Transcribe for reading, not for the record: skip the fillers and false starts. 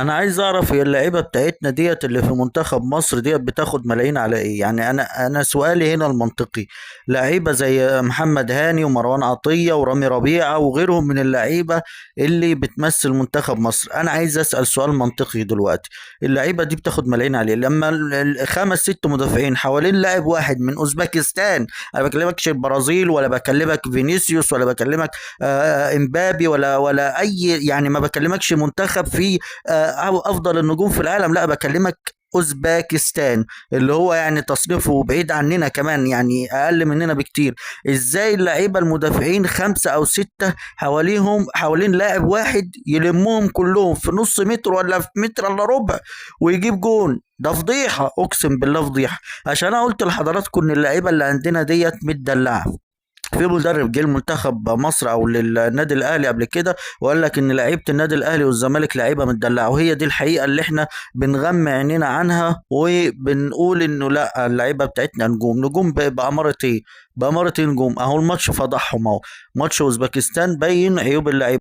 انا عايز اعرف هي اللعيبه بتاعتنا ديت اللي في منتخب مصر ديت بتاخد ملايين على ايه؟ يعني انا سؤالي هنا المنطقي، لعيبه زي محمد هاني ومروان عطيه ورامي ربيعه وغيرهم من اللعيبه اللي بتمثل منتخب مصر، انا عايز اسال سؤال منطقي دلوقتي. اللعيبه دي بتاخد ملايين عليه لما خمس ست مدافعين حوالين لاعب واحد من اوزبكستان. انا بكلمكش البرازيل، ولا بكلمك فينيسيوس، ولا بكلمك امبابي، ولا اي، يعني ما بكلمكش منتخب فيه أو افضل النجوم في العالم، لا بكلمك اوزباكستان اللي هو يعني تصنيفه بعيد عننا كمان، يعني اقل مننا بكتير. ازاي اللعيبه المدافعين خمسه او سته حوالين لاعب واحد يلمهم كلهم في نص متر ولا في متر الا ربع ويجيب جون؟ ده فضيحه، اقسم بالله فضيحه. عشان انا قلت لحضراتكم ان اللعيبه اللي عندنا ديت متدلعه. في مدرب جه المنتخب مصر او للنادي الاهلي قبل كده وقال لك ان لعيبه النادي الاهلي والزمالك لعيبه متدلعه، وهي دي الحقيقه اللي احنا بنغمى عينينا عنها وبنقول انه لا، اللعيبه بتاعتنا نجوم. نجوم باماره ايه؟ باماره إيه نجوم؟ اهو الماتش فضحهم اهو. ماتش اوزبكستان بين عيوب اللعيبه.